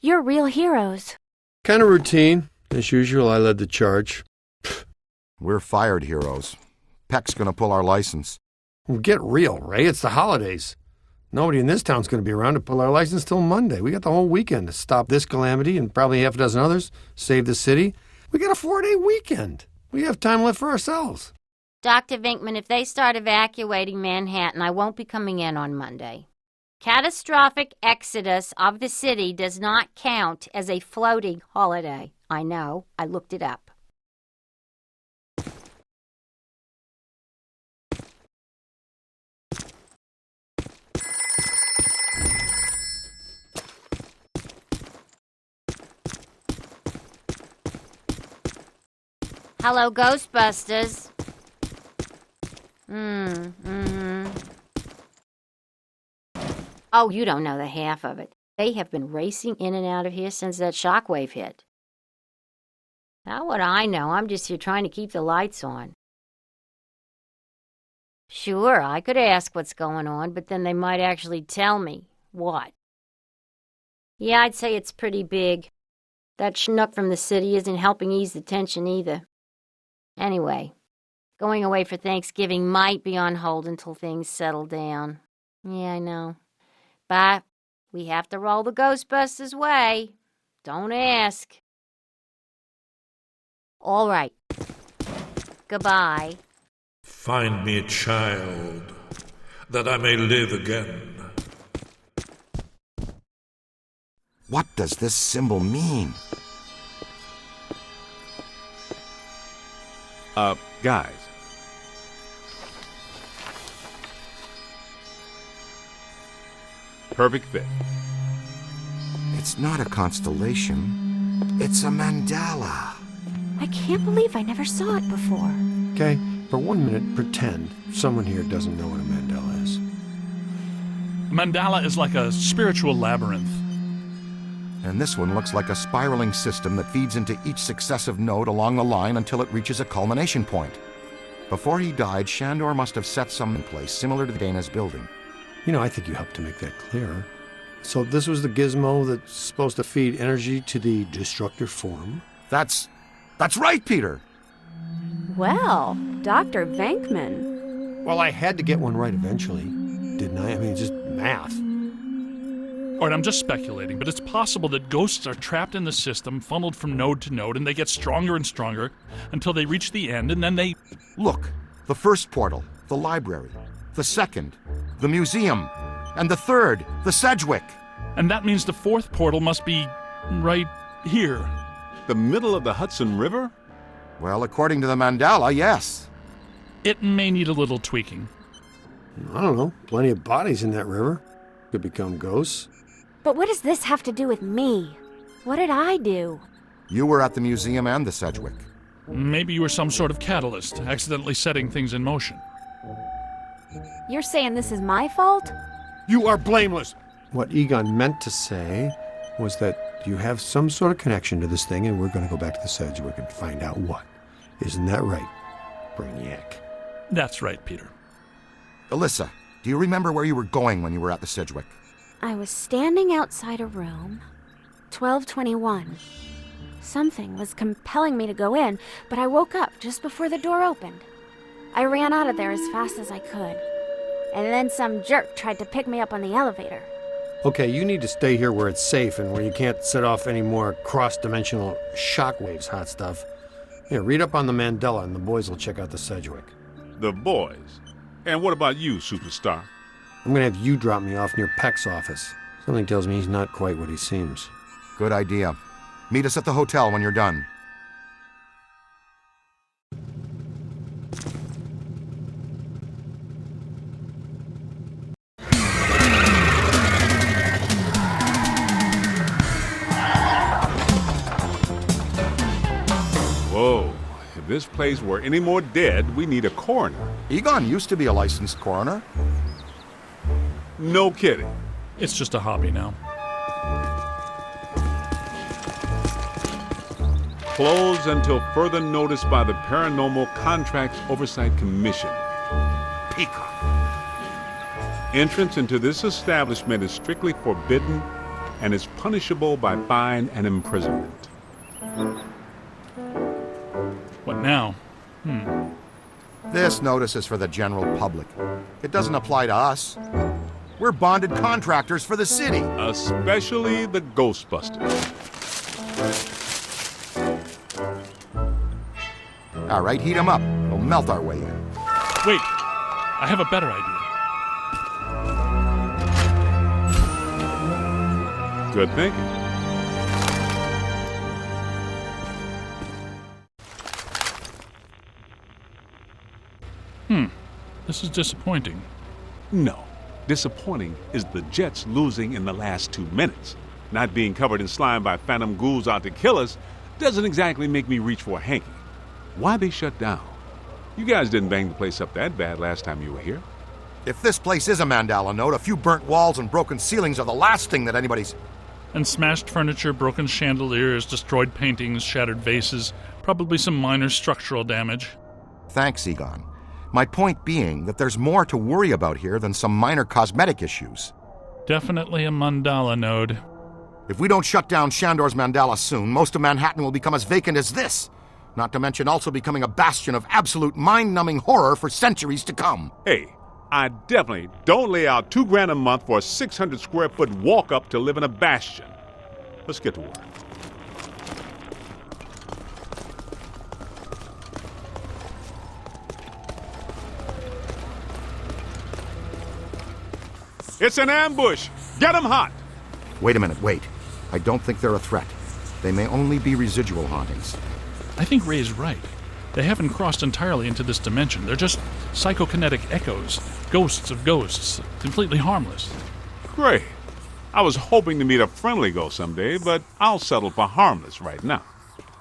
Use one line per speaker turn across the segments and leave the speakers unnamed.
You're real heroes.
Kind of routine. As usual, I led the charge.
We're fired heroes. Peck's gonna pull our license.
Well, get real, Ray. It's the holidays. Nobody in this town's going to be around to pull our license till Monday. We got the whole weekend to stop this calamity and probably half a dozen others, save the city. We got a 4-day weekend. We have time left for ourselves.
Dr. Vinkman, if they start evacuating Manhattan, I won't be coming in on Monday. Catastrophic exodus of the city does not count as a floating holiday. I know. I looked it up. Hello, Ghostbusters. Oh, you don't know the half of it. They have been racing in and out of here since that shockwave hit. How would I know? I'm just here trying to keep the lights on. Sure, I could ask what's going on, but then they might actually tell me. What? Yeah, I'd say it's pretty big. That schnook from the city isn't helping ease the tension either. Anyway, going away for Thanksgiving might be on hold until things settle down. Yeah, I know. But we have to roll the Ghostbusters way. Don't ask. All right. Goodbye.
Find me a child, that I may live again.
What does this symbol mean?
Guys. Perfect fit.
It's not a constellation. It's a mandala.
I can't believe I never saw it before.
Okay, for 1 minute, pretend someone here doesn't know what a mandala is.
A mandala is like a spiritual labyrinth.
And this one looks like a spiraling system that feeds into each successive node along the line until it reaches a culmination point. Before he died, Shandor must have set some in place similar to Dana's building.
You know, I think you helped to make that clearer. So this was the gizmo that's supposed to feed energy to the destructor form?
That's right, Peter!
Well, Dr. Venkman.
Well, I had to get one right eventually, didn't I? I mean, just math.
All right, I'm just speculating, but it's possible that ghosts are trapped in the system, funneled from node to node, and they get stronger and stronger until they reach the end, and then they...
Look, the first portal, the library. The second, the museum. And the third, the Sedgwick.
And that means the fourth portal must be right here.
The middle of the Hudson River?
Well, according to the mandala, yes.
It may need a little tweaking.
I don't know. Plenty of bodies in that river. Could become ghosts.
But what does this have to do with me? What did I do?
You were at the museum and the Sedgwick.
Maybe you were some sort of catalyst, accidentally setting things in motion.
You're saying this is my fault?
You are blameless! What Egon meant to say was that you have some sort of connection to this thing, and we're going to go back to the Sedgwick and find out what. Isn't that right, Brainiac?
That's right, Peter.
Alyssa, do you remember where you were going when you were at the Sedgwick?
I was standing outside a room, 1221. Something was compelling me to go in, but I woke up just before the door opened. I ran out of there as fast as I could. And then some jerk tried to pick me up on the elevator.
Okay, you need to stay here where it's safe and where you can't set off any more cross-dimensional shockwaves, hot stuff. Here, read up on the Mandela and the boys will check out the Sedgwick.
The boys. And what about you, superstar?
I'm gonna have you drop me off near Peck's office. Something tells me he's not quite what he seems.
Good idea. Meet us at the hotel when you're done.
Whoa. If this place were any more dead, we need a coroner.
Egon used to be a licensed coroner.
No kidding.
It's just a hobby now.
Closed until further notice by the Paranormal Contracts Oversight Commission. Peacock. Entrance into this establishment is strictly forbidden and is punishable by fine and imprisonment.
What now?
This notice is for the general public. It doesn't apply to us. We're bonded contractors for the city.
Especially the Ghostbusters.
All right, heat 'em up. We'll melt our way in.
Wait, I have a better idea.
Good thinking.
This is disappointing.
No. Disappointing is the Jets losing in the last 2 minutes. Not being covered in slime by phantom ghouls out to kill us doesn't exactly make me reach for a hanky. Why they shut down? You guys didn't bang the place up that bad last time you were here.
If this place is a Mandala node, a few burnt walls and broken ceilings are the last thing that anybody's...
And smashed furniture, broken chandeliers, destroyed paintings, shattered vases, probably some minor structural damage.
Thanks, Egon. My point being that there's more to worry about here than some minor cosmetic issues.
Definitely a mandala node.
If we don't shut down Shandor's Mandala soon, most of Manhattan will become as vacant as this. Not to mention also becoming a bastion of absolute mind-numbing horror for centuries to come.
Hey, I definitely don't lay out $2,000 a month for a 600 square foot walk-up to live in a bastion. Let's get to work. It's an ambush! Get 'em hot!
Wait a minute, wait. I don't think they're a threat. They may only be residual hauntings.
I think Ray's right. They haven't crossed entirely into this dimension. They're just psychokinetic echoes, ghosts of ghosts, completely harmless.
Great. I was hoping to meet a friendly ghost someday, but I'll settle for harmless right now.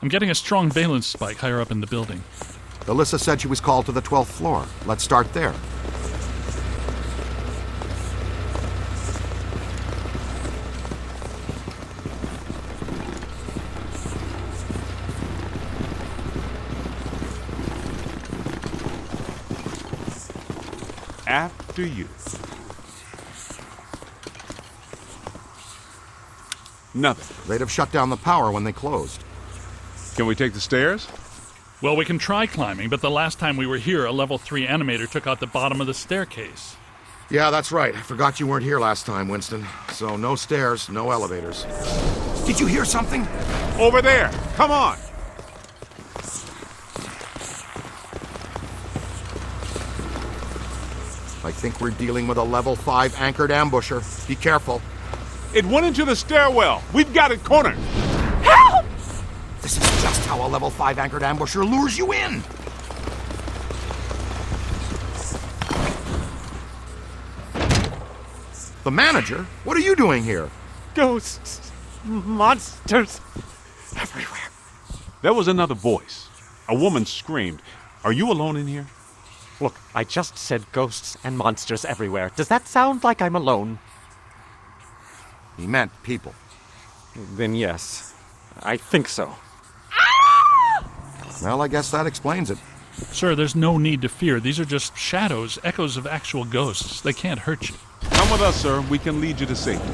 I'm getting a strong valence spike higher up in the building.
Alyssa said she was called to the 12th floor. Let's start there.
After you. Nothing.
They'd have shut down the power when they closed.
Can we take the stairs?
Well, we can try climbing, but the last time we were here, a level 3 animator took out the bottom of the staircase.
Yeah, that's right. I forgot you weren't here last time, Winston. So no stairs, no elevators. Did you hear something?
Over there! Come on!
I think we're dealing with a level 5 anchored ambusher. Be careful.
It went into the stairwell. We've got it cornered.
Help!
This is just how a level 5 anchored ambusher lures you in. The manager? What are you doing here?
Ghosts, monsters, everywhere.
There was another voice. A woman screamed. Are you alone in here?
Look, I just said ghosts and monsters everywhere. Does that sound like I'm alone?
He meant people.
Then yes, I think so.
Well, I guess that explains it.
Sir, there's no need to fear. These are just shadows, echoes of actual ghosts. They can't hurt you.
Come with us, sir. We can lead you to safety.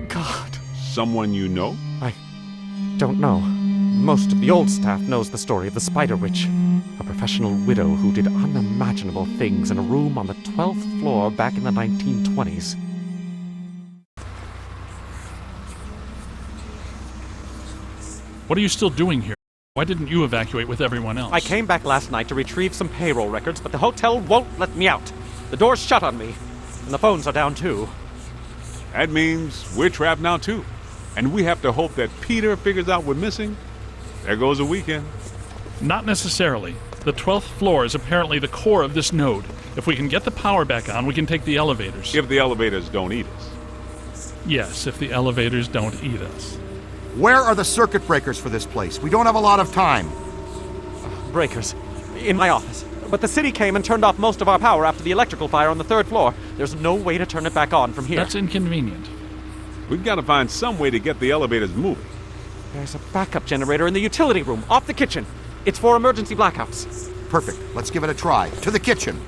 God,
Someone you know?
I don't know. Most of the old staff knows the story of the Spider Witch, a professional widow who did unimaginable things in a room on the 12th floor back in the 1920s.
What are you still doing here? Why didn't you evacuate with everyone else?
I came back last night to retrieve some payroll records, but the hotel won't let me out. The door's shut on me, and the phones are down too.
That means we're trapped now, too. And we have to hope that Peter figures out we're missing. There goes a weekend.
Not necessarily. The 12th floor is apparently the core of this node. If we can get the power back on, we can take the elevators.
If the elevators don't eat us.
Yes, if the elevators don't eat us.
Where are the circuit breakers for this place? We don't have a lot of time.
Breakers. In my office. But the city came and turned off most of our power after the electrical fire on the 3rd floor. There's no way to turn it back on from here.
That's inconvenient.
We've got to find some way to get the elevators moving.
There's a backup generator in the utility room, off the kitchen. It's for emergency blackouts.
Perfect. Let's give it a try. To the kitchen.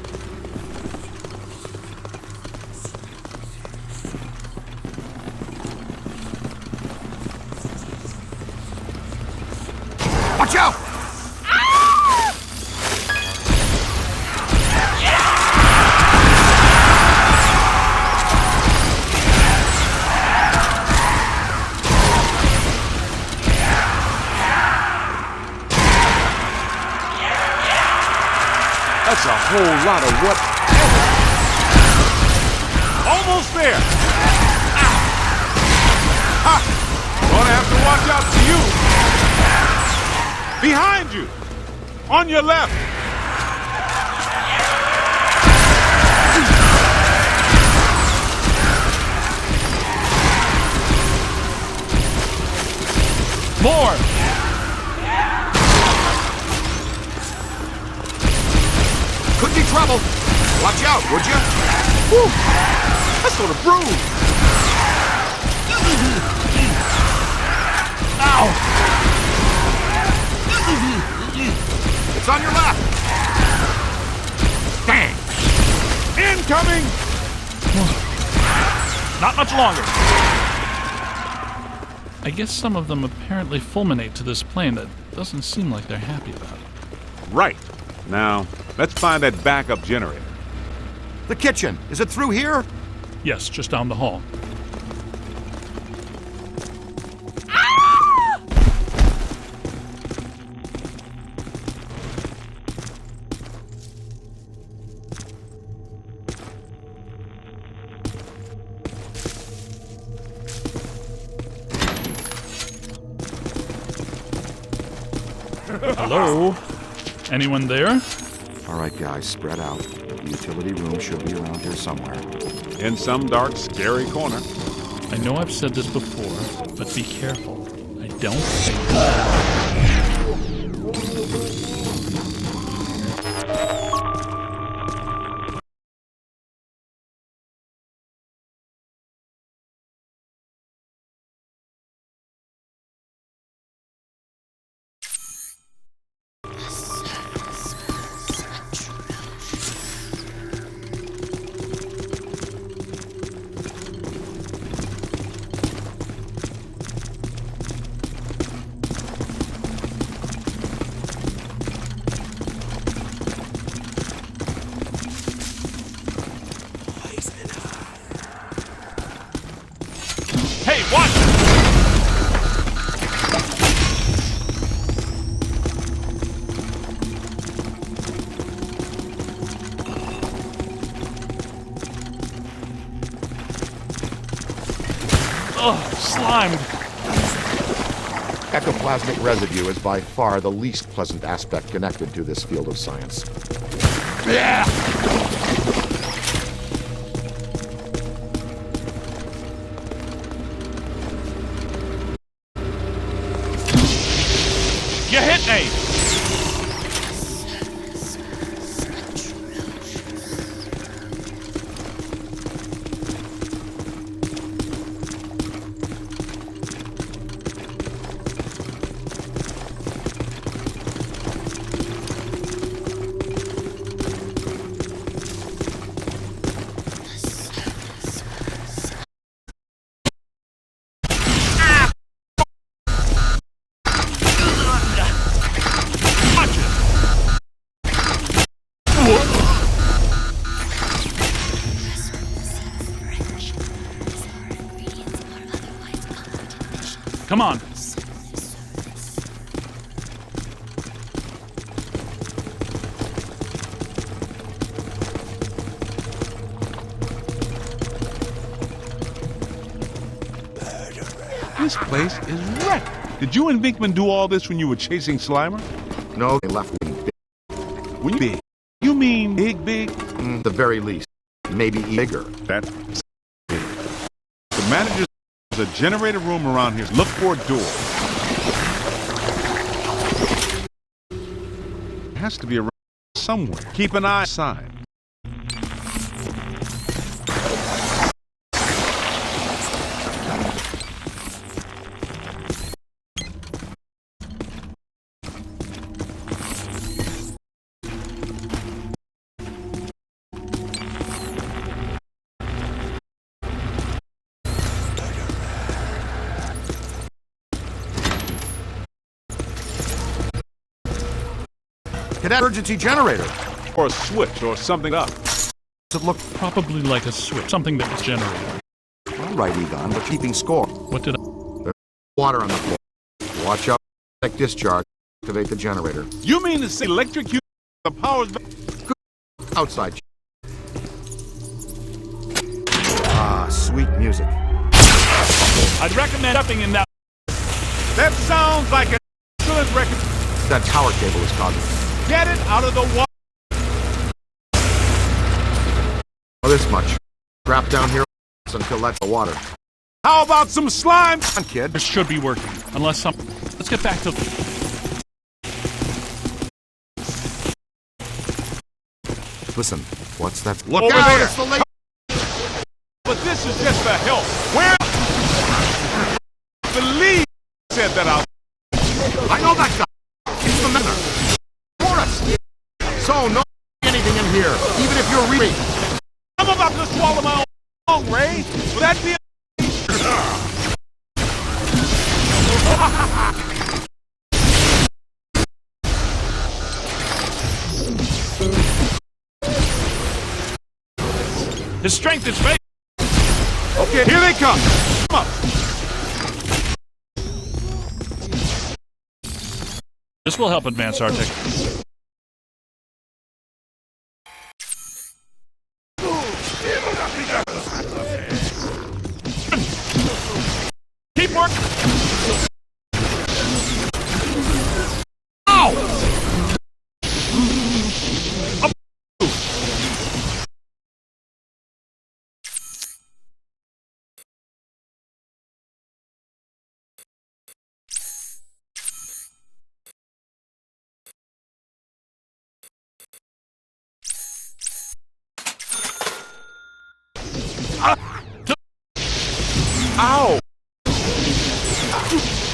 Watch out!
That's a whole lot of what? Almost there. Ah. Gonna have to watch out for you. Behind you. On your left.
More!
Could be trouble. Watch out, would you?
Whew. That's sort of bruised.
Ow!
It's on your left.
Bang! Incoming!
Not much longer. I guess some of them apparently fulminate to this plane. That doesn't seem like they're happy about it.
Right. Now, let's find that backup generator.
The kitchen. Is it through here?
Yes, just down the hall. Hello? Anyone there?
All right, guys, spread out. The utility room should be around here somewhere.
In some dark, scary corner.
I know I've said this before, but be careful. I don't think Hey, watch it! Ugh, slimed.
Ectoplasmic residue is by far the least pleasant aspect connected to this field of science.
Yeah! You hit me! Come on.
This place is wrecked. Did you and Vinkman do all this when you were chasing Slimer?
No, they left me big.
When you big? You mean big, big?
The very least. Maybe bigger.
That. The manager's a generator room around here. Look for a door. It has to be around somewhere. Keep an eye outside.
cadet emergency generator.
Or a switch or something up.
Does it look
Probably like a switch, something that was generated.
all right, Egon? We're keeping score.
What did I...
Water on the floor. Watch out. Like discharge. Activate the generator.
You mean to say electrocute the powers
Outside. Ah, sweet music.
I'd recommend upping in that...
That sounds like an excellent record.
That tower cable is causing.
Get it out of the water.
Oh, this much. Drop down here until that's the water.
How about some slime?
Come on, kid.
This should be working, unless some... Let's get back to...
Listen, what's that?
Look
Over
out!
there. It's the lake.
But this is just the help. Where? The lead said that I'll...
I know that guy. It's the mentor. For us. So, no anything in here, even if you're reading.
I'm about to swallow my own tongue, Ray. Will that be a...
His strength is fake.
Okay, here they come. Come up.
This will help advance our tech. Keep working.
Ow!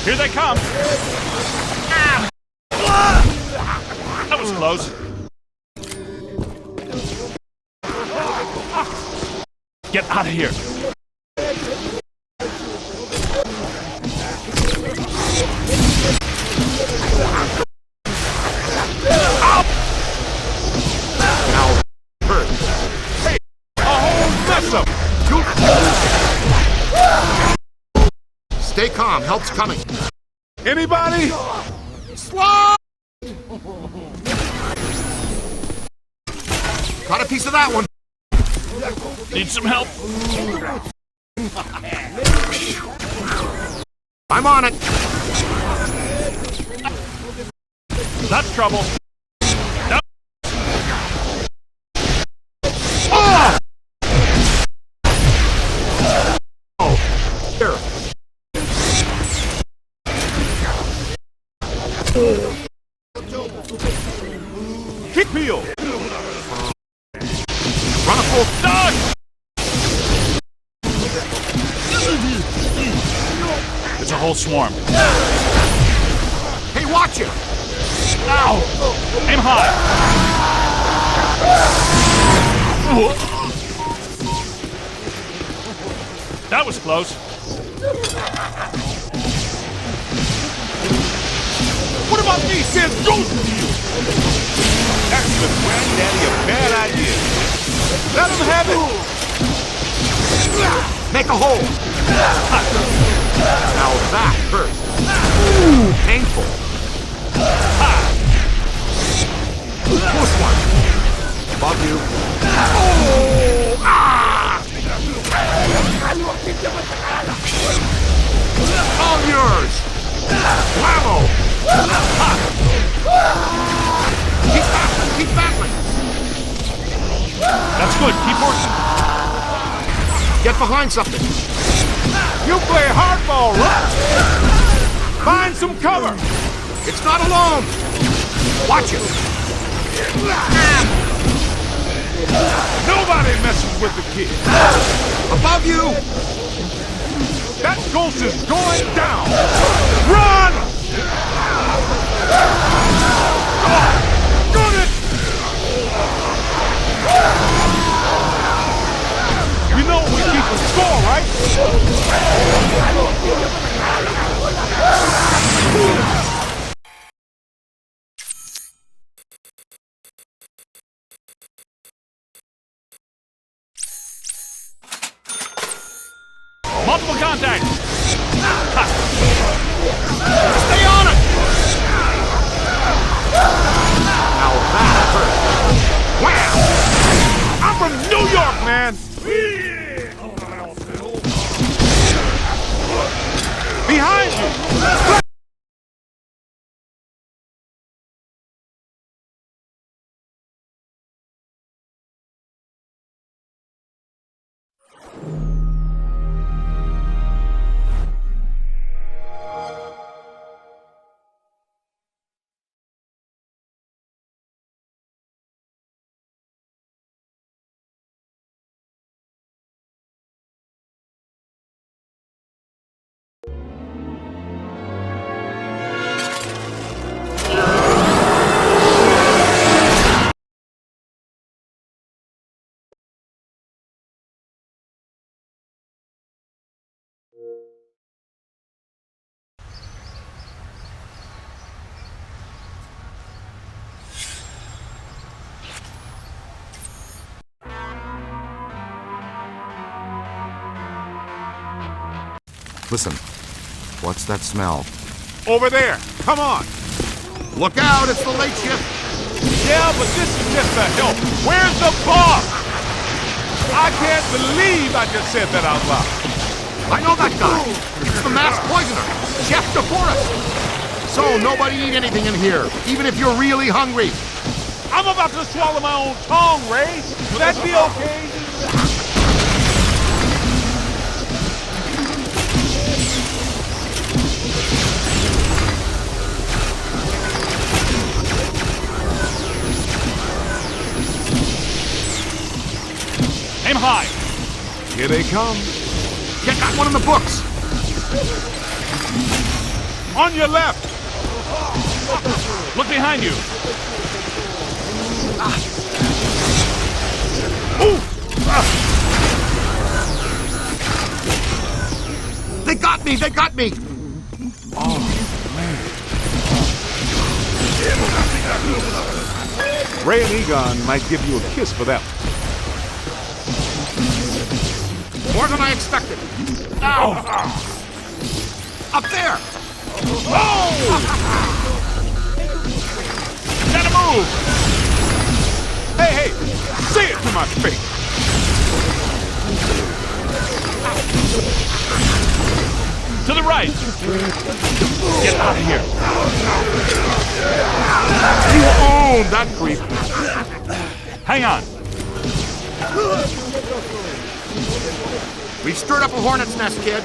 Here they come. That was close. Get out of here.
Now, hurt.
Hey, a whole mess up.
Stay calm. Help's coming.
Anybody?
Slide! Got a piece of that one.
Need some help?
I'm on it.
That's trouble. No.
Oh! Here.
Kick peel.
Run a full
Dodge! It's a whole swarm.
Hey, watch it!
Ow! Aim high! That was close.
What about me, says Ghost to you? That's the granddaddy of bad ideas. Let him have it.
Make a hole! Now that hurts. Painful. Push one. Above you. All yours! Bravo! Keep battling! Keep battling!
That's good. Keep working.
Get behind something!
You play hardball, right? Find some cover.
It's not alone! Watch it!
Nobody messes with the kid.
Above you!
That ghost is going down. Run! Got it! You know we keep the score, right?
Multiple contacts!
Stay on it! Now that hurt. Wham!
I'm from New York, man! Behind you!
Listen, what's that smell?
Over there! Come on!
Look out, it's the late shift!
Yeah, but this is just a help. Where's the boss? I can't believe I just said that out loud.
I know that guy! It's the masked poisoner, Chef DeForest! So, nobody eat anything in here, even if you're really hungry.
I'm about to swallow my own tongue, Ray. Will that be okay?
Aim high!
Here they come.
Get that one in the books!
On your left!
Look behind you!
Ooh!
They got me! They got me!
Ray and Egon might give you a kiss for that.
More than I expected. Ow! Up there!
Gotta move! Hey! Say it to my face!
To the right!
Get out of here! You own that creep!
Hang on!
We've stirred up a hornet's nest, kid.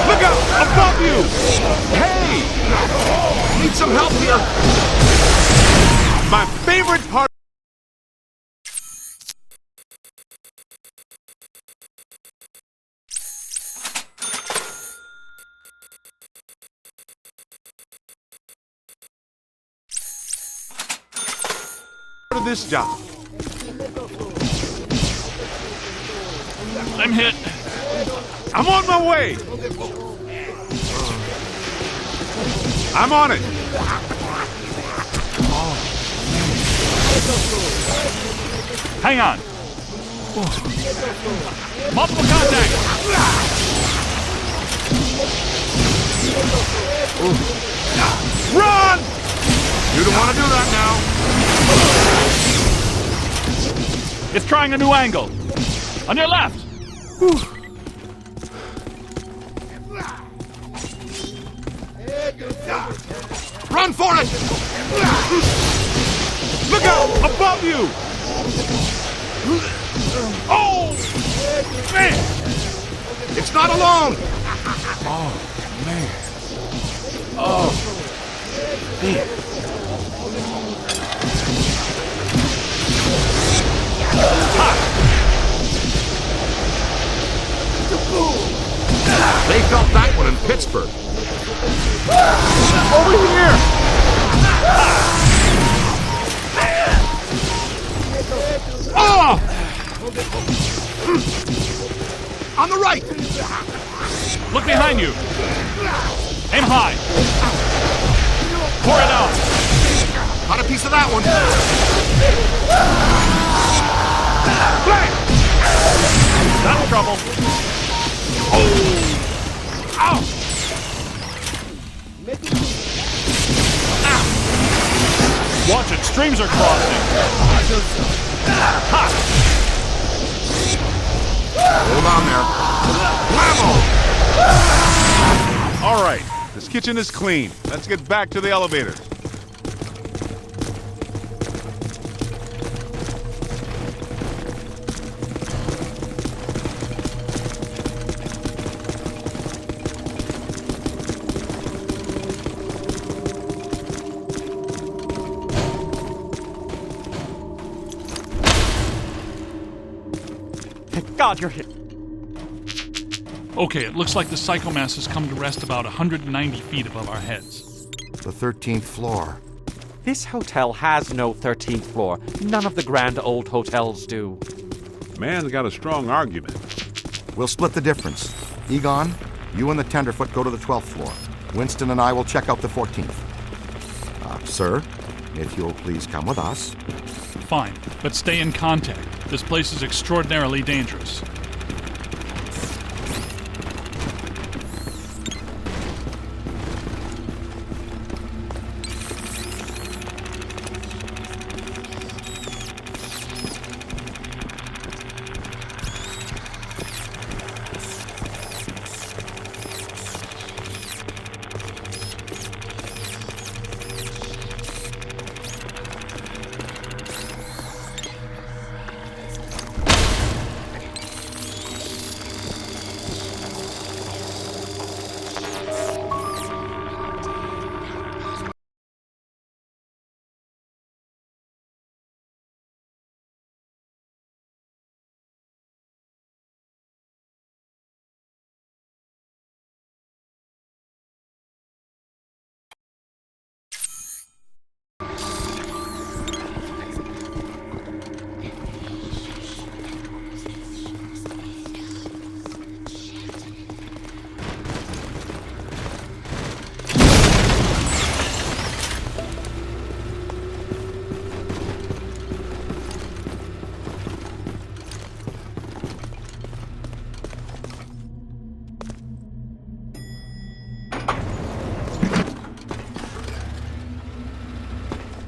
Look out! Above you! Hey!
Need some help here.
My favorite part of this job.
I'm hit.
I'm on my way. I'm on it.
Hang on. Multiple contacts.
Run!
You don't want to do that now.
It's trying a new angle. On your left.
Run for it!
Look out! Above you! Oh! Man!
It's not alone! They felt that one in Pittsburgh.
Over here!
Oh! On the right!
Look behind you. Aim high. Pour it out.
Got a piece of that one.
Flash!
trouble. Ow! Watch it, streams are crossing. Ha!
Hold on there.
All right, this kitchen is clean. Let's get back to the elevator.
Thank God you're here.
Okay, it looks like the psychomass has come to rest about 190 feet above our heads.
The 13th floor.
This hotel has no 13th floor. None of the grand old hotels do.
Man's got a strong argument.
We'll split the difference. Egon, you and the Tenderfoot go to the 12th floor. Winston and I will check out the 14th. Sir, if you'll please come with us.
Fine, but stay in contact. This place is extraordinarily dangerous.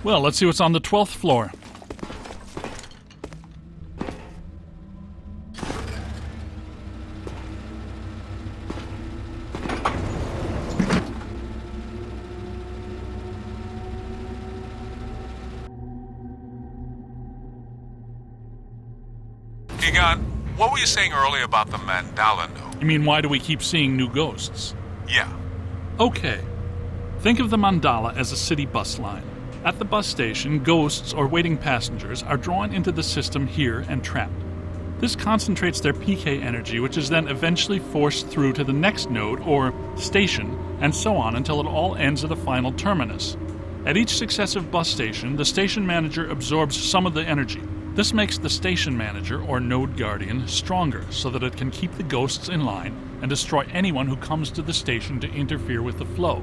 Well, let's see what's on the 12th floor.
Egon, what were you saying earlier about the mandala node?
You mean, why do we keep seeing new ghosts?
Yeah.
Okay. Think of the mandala as a city bus line. At the bus station, ghosts or waiting passengers are drawn into the system here and trapped. This concentrates their PK energy, which is then eventually forced through to the next node or station, and so on until it all ends at a final terminus. At each successive bus station, the station manager absorbs some of the energy. This makes the station manager or node guardian stronger so that it can keep the ghosts in line and destroy anyone who comes to the station to interfere with the flow.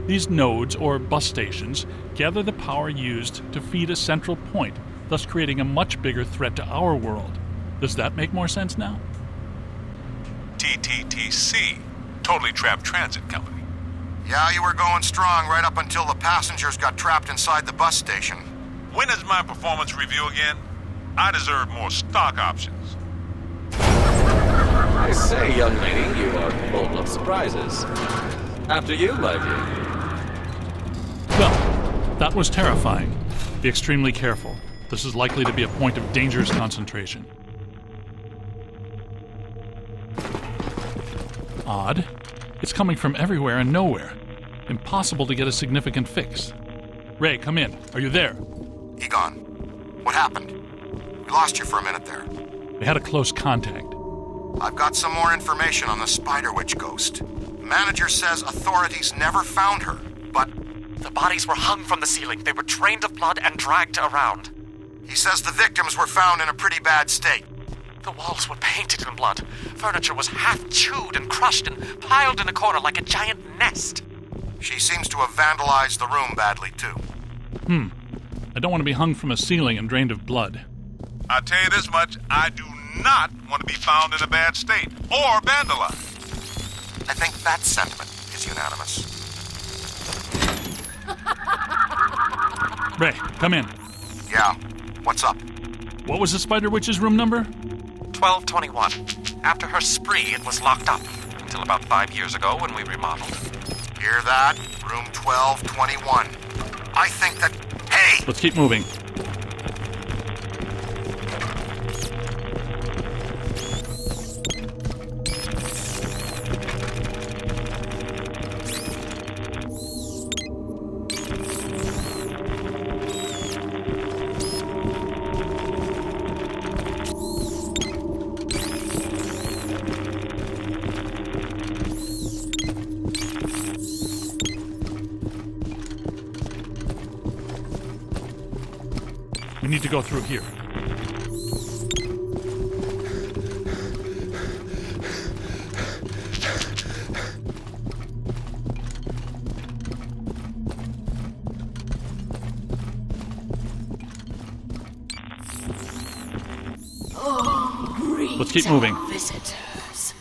These nodes, or bus stations, gather the power used to feed a central point, thus creating a much bigger threat to our world. Does that make more sense now?
TTTC, Totally Trapped Transit Company.
Yeah, you were going strong right up until the passengers got trapped inside the bus station.
When is my performance review again? I deserve more stock options.
I say, young lady, you are full of surprises. After you, my dear.
Well, that was terrifying. Be extremely careful. This is likely to be a point of dangerous concentration. Odd. It's coming from everywhere and nowhere. Impossible to get a significant fix. Ray, come in. Are you there?
Egon, what happened? We lost you for a minute there.
We had a close contact.
I've got some more information on the Spider Witch ghost. The manager says authorities never found her, but
The bodies were hung from the ceiling. They were drained of blood and dragged around.
he says the victims were found in a pretty bad state.
The walls were painted in blood. Furniture was half chewed and crushed and piled in a corner like a giant nest.
She seems to have vandalized the room badly, too.
I don't want to be hung from a ceiling and drained of blood.
I'll tell you this much, I do not want to be found in a bad state or vandalized.
I think that sentiment is unanimous.
Ray, come in.
Yeah, what's up?
What was the Spider Witch's room number?
1221. After her spree, it was locked up. Until about 5 years ago when we remodeled.
Hear that? Room 1221. I think that... Hey!
Let's keep moving. We need to go through here. Let's keep moving.
Visitors.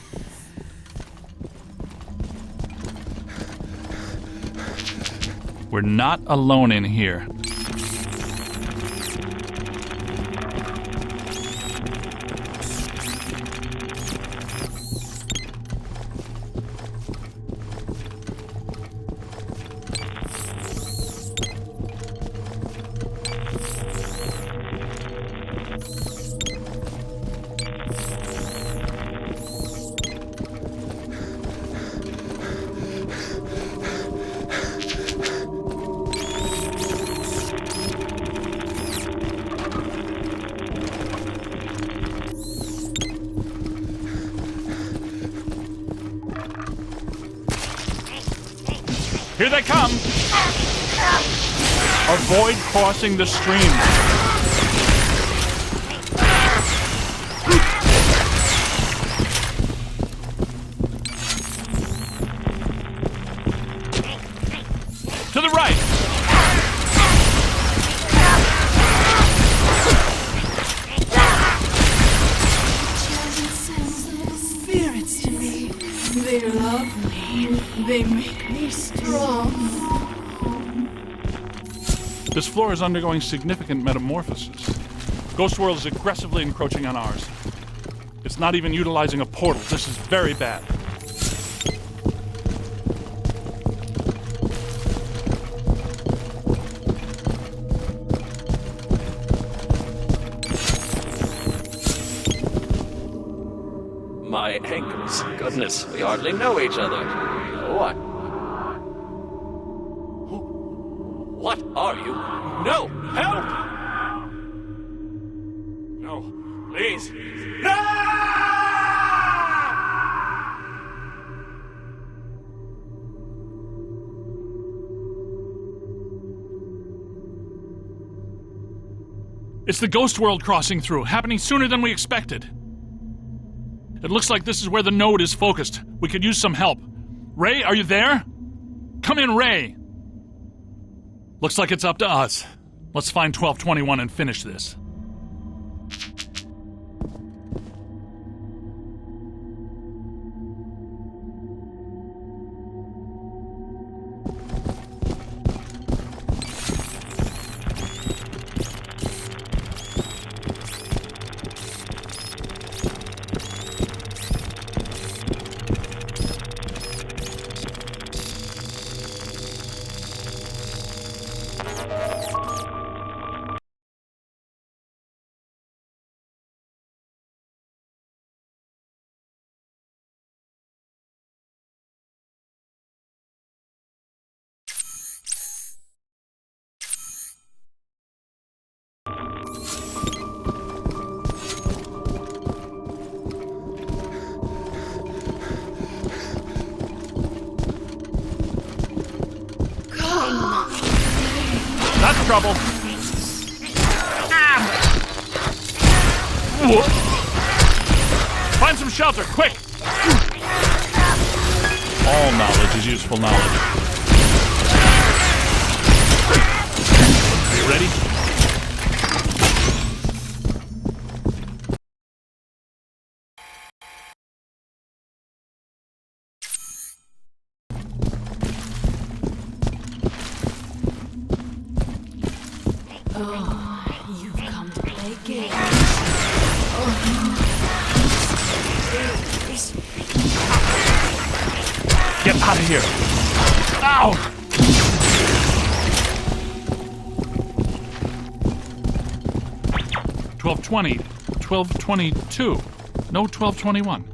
We're not alone in here. Here they come! Avoid crossing the stream. To the right!
Spirits to me. They love me. They make me strong.
This floor is undergoing significant metamorphosis. Ghost World is aggressively encroaching on ours. It's not even utilizing a portal. This is very bad.
My ankles. Goodness, we hardly know each other. What? What are you? No! Help! No, please. No!
It's the Ghost World crossing through, happening sooner than we expected. It looks like this is where the node is focused. We could use some help. Ray, are you there? Come in, Ray! Looks like it's up to us. Let's find 1221 and finish this. That's trouble. Find some shelter, quick! All knowledge is useful knowledge. Are you ready?
Oh, you've come to play games.
Get out of here! Ow! $12.20, $12.22. No $12.21.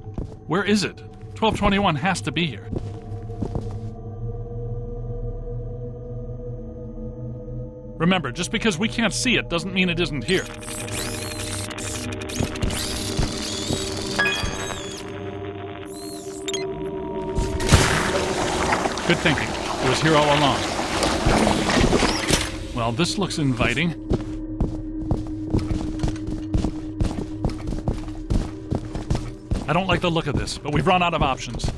Where is it? $12.21 has to be here. Remember, just because we can't see it doesn't mean it isn't here. Good thinking. It was here all along. Well, this looks inviting. I don't like the look of this, but we've run out of options.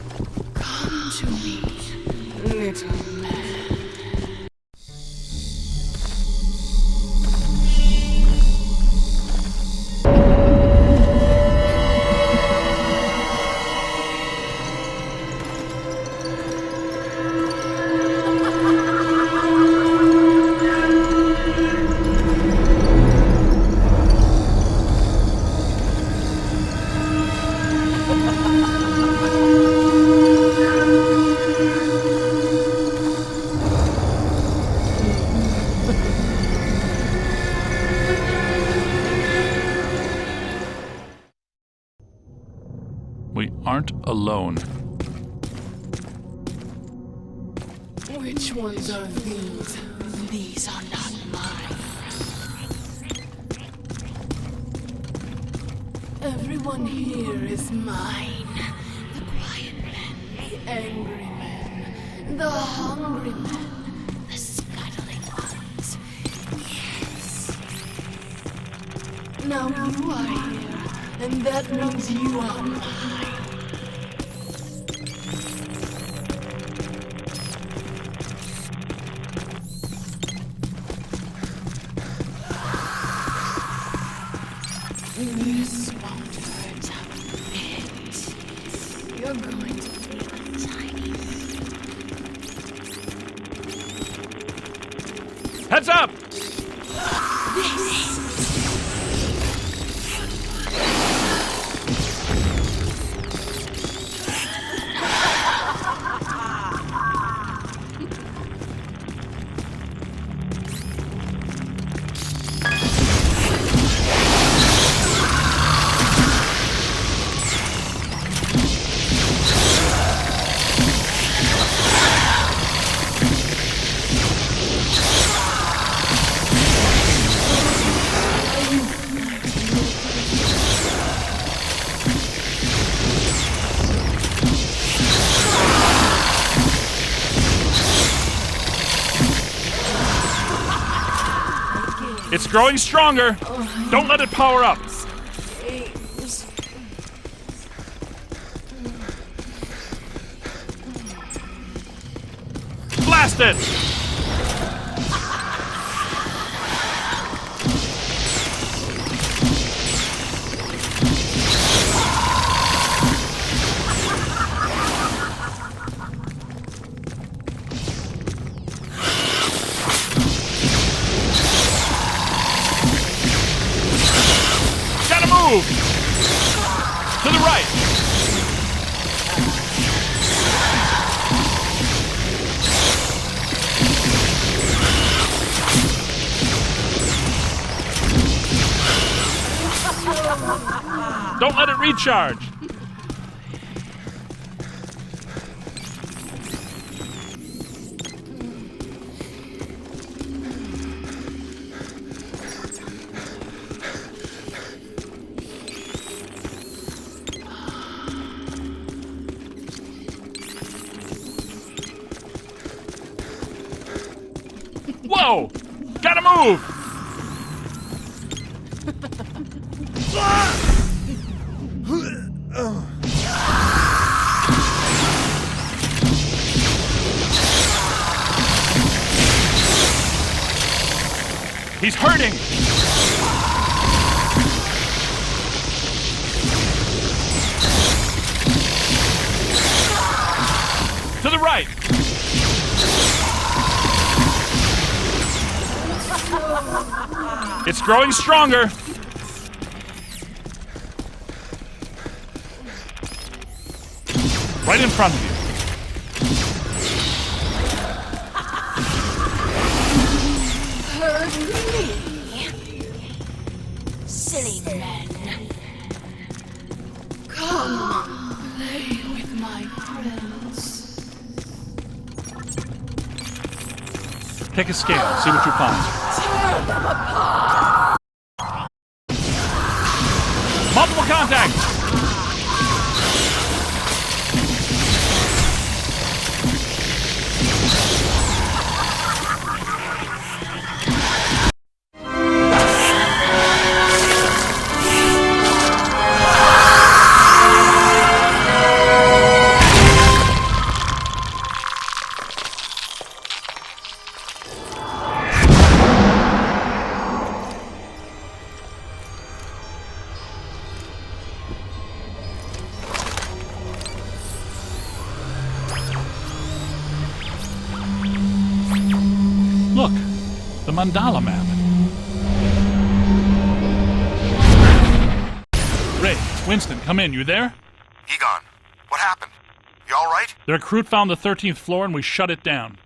Come to me, little man.
We aren't alone.
Which ones are these? These are not mine. Everyone here is mine. The quiet men, the angry men, the hungry men, the scuttling ones. Yes. Now you are here, and that means you are mine. This won't hurt a bit. You're going to feel tiny.
Heads up! It's growing stronger. Don't let it power up. Blast it! Move! To the right! Don't let it recharge! Whoa! Gotta move! He's hurting! To the right! It's growing stronger. Right in front of you.
Hurt me. Silly men. Come, play with my friends.
Take a scan, see what you find.
Tear them apart.
Multiple contacts! Look, the mandala map. Ray, Winston, come in. You there?
Egon, what happened? You all right?
The recruit found the 13th floor and we shut it down.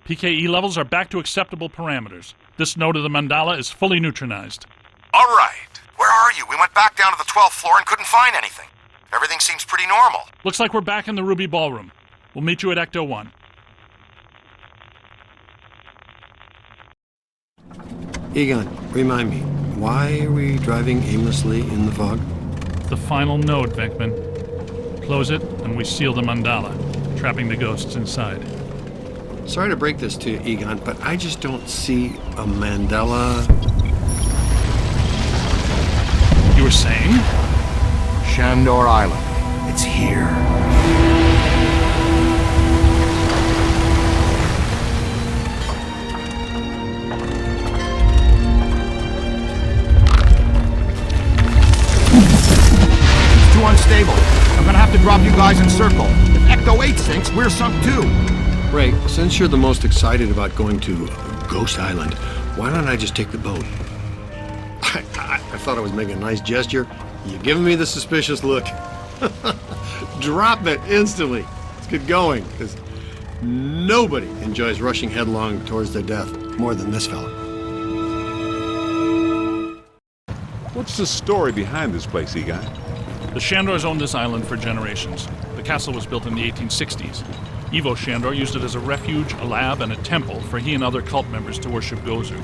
PKE levels are back to acceptable parameters. This node of the mandala is fully neutronized.
All right. Where are you? We went back down to the 12th floor and couldn't find anything. Everything seems pretty normal.
Looks like we're back in the Ruby Ballroom. We'll meet you at Ecto 1.
Egon, remind me, why are we driving aimlessly in the fog?
The final node, Venkman. Close it, and we seal the mandala, trapping the ghosts inside.
Sorry to break this to you, Egon, but I just don't see a mandala.
You were saying?
Shandor Island. It's here. Too unstable. I'm gonna have to drop you guys in circle. If Ecto 8 sinks, we're sunk too.
Ray, since you're the most excited about going to Ghost Island, why don't I just take the boat? I thought I was making a nice gesture. You're giving me the suspicious look. Drop it instantly. Let's get going, because nobody enjoys rushing headlong towards their death more than this fella.
What's the story behind this place, Egon?
The Shandors owned this island for generations. The castle was built in the 1860s. Ivo Shandor used it as a refuge, a lab, and a temple for he and other cult members to worship Gozu.